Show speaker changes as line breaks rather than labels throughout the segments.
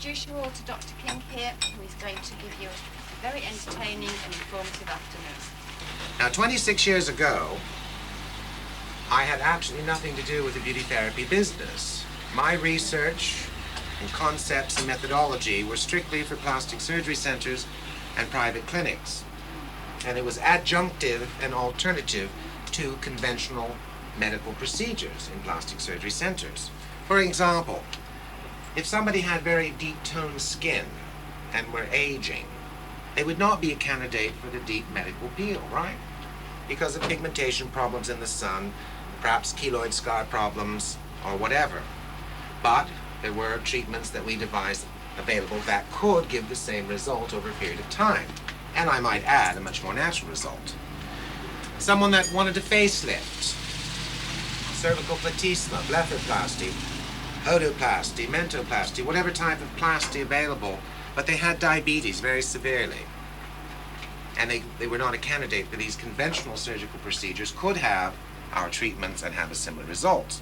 introduce you all to Dr. King here, who is going to give you a very entertaining and informative afternoon.
Now, 26 years ago, I had absolutely nothing to do with the beauty therapy business. My research and concepts and methodology were strictly for plastic surgery centers and private clinics. And it was adjunctive and alternative to conventional medical procedures in plastic surgery centers. For example, if somebody had very deep toned skin and were aging, they would not be a candidate for the deep medical peel, right? Because of pigmentation problems in the sun, perhaps keloid scar problems, or whatever. But there were treatments that we devised available that could give the same result over a period of time. And I might add, a much more natural result. Someone that wanted a facelift, cervical platysma, blepharoplasty, hodoplasty, mentoplasty, whatever type of plasty available, but they had diabetes very severely. And they were not a candidate for these conventional surgical procedures, could have our treatments and have a similar result.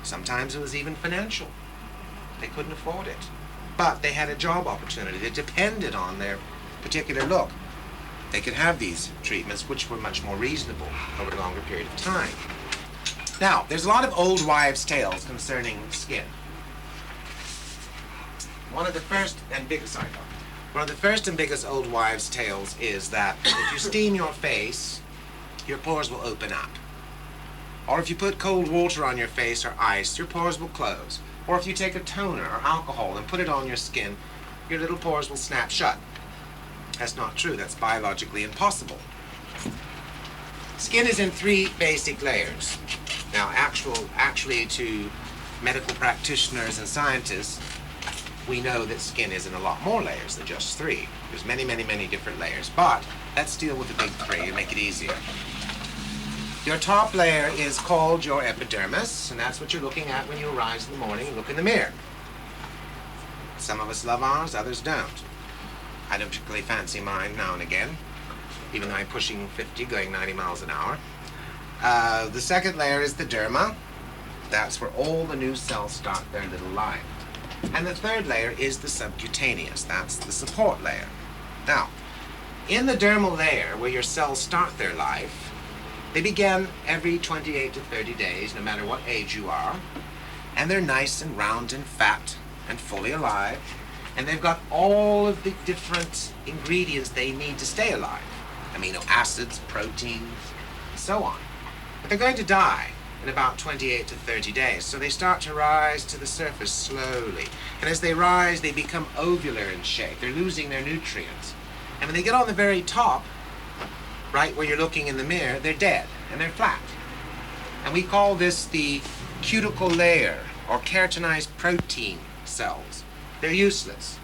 Sometimes it was even financial. They couldn't afford it. But they had a job opportunity that depended on their particular look. They could have these treatments, which were much more reasonable over a longer period of time. Now, there's a lot of old wives' tales concerning skin. One of the first and biggest old wives' tales is that if you steam your face, your pores will open up. Or if you put cold water on your face or ice, your pores will close. Or if you take a toner or alcohol and put it on your skin, your little pores will snap shut. That's not true. That's biologically impossible. Skin is in 3 basic layers. Now, actually to medical practitioners and scientists, we know that skin is in a lot more layers than just 3. There's many, many, many different layers. But let's deal with the big 3 and make it easier. Your top layer is called your epidermis, and that's what you're looking at when you arise in the morning and look in the mirror. Some of us love ours, others don't. I don't particularly fancy mine now and again, even though I'm pushing 50, going 90 miles an hour. The second layer is the derma. That's where all the new cells start their little life. And the third layer is the subcutaneous. That's the support layer. Now, in the dermal layer, where your cells start their life, they begin every 28 to 30 days, no matter what age you are. And they're nice and round and fat and fully alive. And they've got all of the different ingredients they need to stay alive. Amino acids, proteins, and so on. But they're going to die in about 28 to 30 days. So they start to rise to the surface slowly. And as they rise, they become ovular in shape. They're losing their nutrients. And when they get on the very top, right where you're looking in the mirror, they're dead and they're flat. And we call this the cuticle layer or keratinized protein cells. They're useless.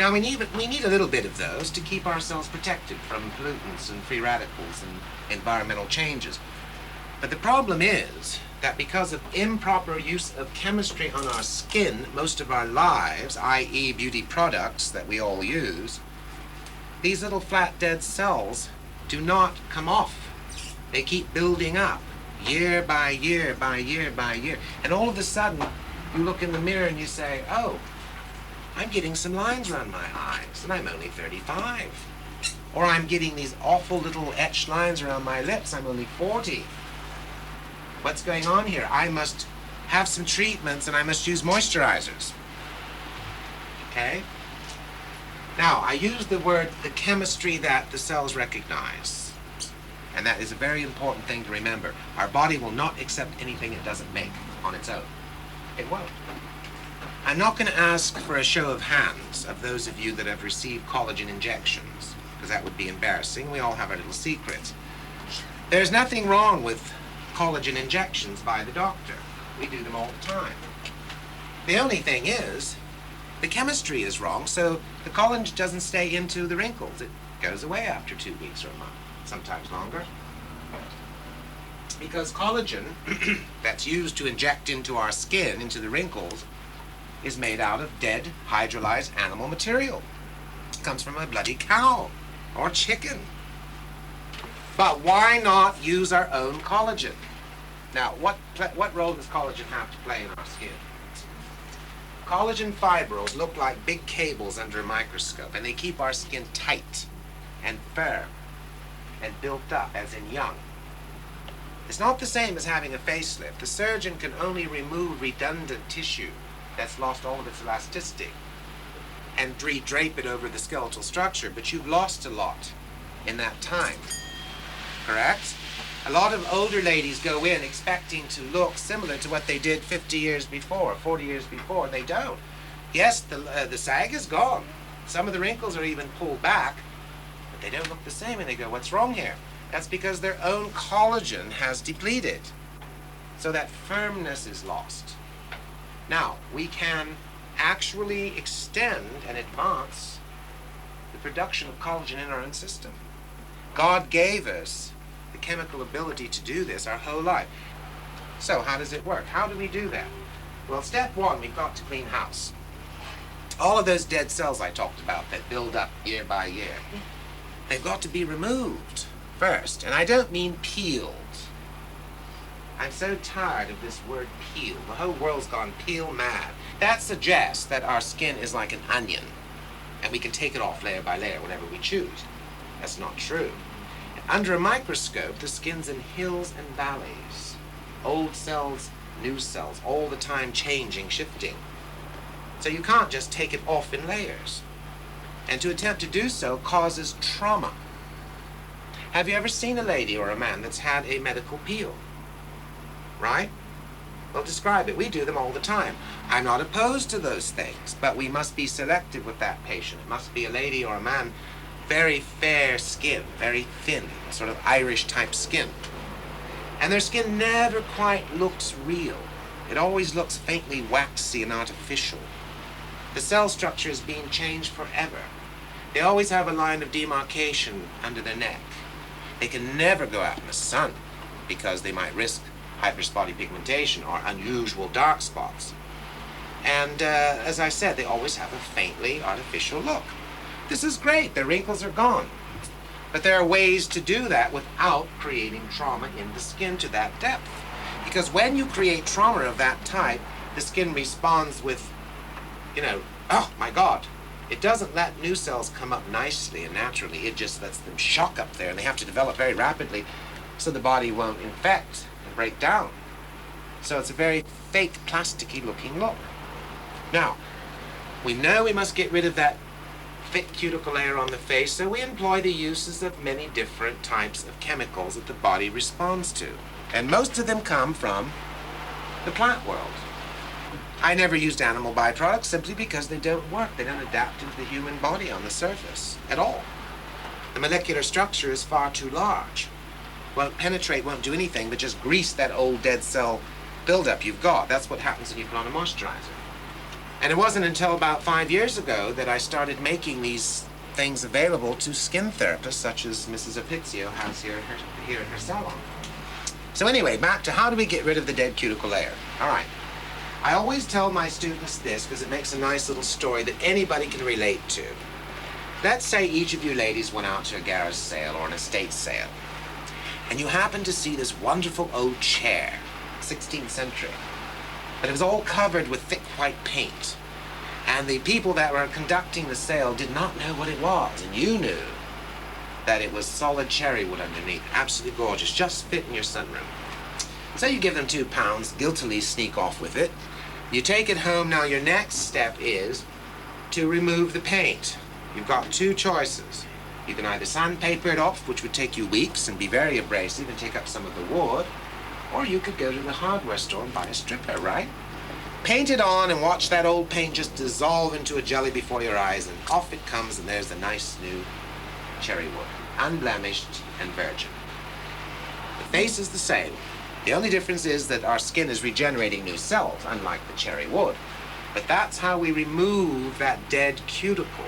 Now we need a little bit of those to keep our cells protected from pollutants and free radicals and environmental changes. But the problem is that because of improper use of chemistry on our skin most of our lives, i.e. beauty products that we all use, these little flat dead cells do not come off. They keep building up year by year by year by year. And all of a sudden you look in the mirror and you say, oh, I'm getting some lines around my eyes, and I'm only 35. Or I'm getting these awful little etched lines around my lips, I'm only 40. What's going on here? I must have some treatments and I must use moisturizers. Okay? Now, I use the word the chemistry that the cells recognize. And that is a very important thing to remember. Our body will not accept anything it doesn't make on its own. It won't. I'm not going to ask for a show of hands of those of you that have received collagen injections, because that would be embarrassing. We all have our little secrets. There's nothing wrong with collagen injections by the doctor. We do them all the time. The only thing is, the chemistry is wrong, so the collagen doesn't stay into the wrinkles. It goes away after 2 weeks or a month, sometimes longer. Because collagen that's used to inject into our skin, into the wrinkles, is made out of dead, hydrolyzed animal material. It comes from a bloody cow or chicken. But why not use our own collagen? Now, what role does collagen have to play in our skin? Collagen fibrils look like big cables under a microscope, and they keep our skin tight and firm and built up, as in young. It's not the same as having a facelift. The surgeon can only remove redundant tissue that's lost all of its elasticity and drape it over the skeletal structure, but you've lost a lot in that time, correct? A lot of older ladies go in expecting to look similar to what they did 50 years before, 40 years before. They don't. Yes, the sag is gone. Some of the wrinkles are even pulled back, but they don't look the same, and they go, what's wrong here? That's because their own collagen has depleted, so that firmness is lost. Now, we can actually extend and advance the production of collagen in our own system. God gave us the chemical ability to do this our whole life. So how does it work? How do we do that? Well, step one, we've got to clean house. All of those dead cells I talked about that build up year by year, they've got to be removed first. And I don't mean peeled. I'm so tired of this word peel. The whole world's gone peel mad. That suggests that our skin is like an onion, and we can take it off layer by layer whenever we choose. That's not true. Under a microscope, the skin's in hills and valleys. Old cells, new cells, all the time changing, shifting. So you can't just take it off in layers. And to attempt to do so causes trauma. Have you ever seen a lady or a man that's had a medical peel? Right? Well, describe it. We do them all the time. I'm not opposed to those things, but we must be selective with that patient. It must be a lady or a man, very fair skin, very thin, sort of Irish type skin. And their skin never quite looks real. It always looks faintly waxy and artificial. The cell structure is being changed forever. They always have a line of demarcation under their neck. They can never go out in the sun because they might risk hyperspotty pigmentation or unusual dark spots. And as I said, they always have a faintly artificial look. This is great, the wrinkles are gone. But there are ways to do that without creating trauma in the skin to that depth. Because when you create trauma of that type, the skin responds with, oh my God. It doesn't let new cells come up nicely and naturally. It just lets them shock up there, and they have to develop very rapidly so the body won't infect and break down. So it's a very fake, plasticky looking look. Now, we know we must get rid of that thick cuticle layer on the face, so we employ the uses of many different types of chemicals that the body responds to. And most of them come from the plant world. I never used animal byproducts simply because they don't work. They don't adapt into the human body on the surface at all. The molecular structure is far too large. Won't penetrate, won't do anything but just grease that old dead cell buildup you've got. That's what happens when you put on a moisturizer. And it wasn't until about 5 years ago that I started making these things available to skin therapists, such as Mrs. Apizio has here in her salon. So anyway, back to how do we get rid of the dead cuticle layer? All right. I always tell my students this because it makes a nice little story that anybody can relate to. Let's say each of you ladies went out to a garage sale or an estate sale, and you happened to see this wonderful old chair, 16th century, but it was all covered with thick white paint. And the people that were conducting the sale did not know what it was, and you knew that it was solid cherry wood underneath, absolutely gorgeous, just fit in your sunroom. So you give them £2, guiltily sneak off with it. You take it home. Now your next step is to remove the paint. You've got two choices. You can either sandpaper it off, which would take you weeks and be very abrasive and take up some of the wood, or you could go to the hardware store and buy a stripper, right? Paint it on and watch that old paint just dissolve into a jelly before your eyes, and off it comes, and there's a nice new cherry wood, unblemished and virgin. The face is the same. The only difference is that our skin is regenerating new cells, unlike the cherry wood. But that's how we remove that dead cuticle.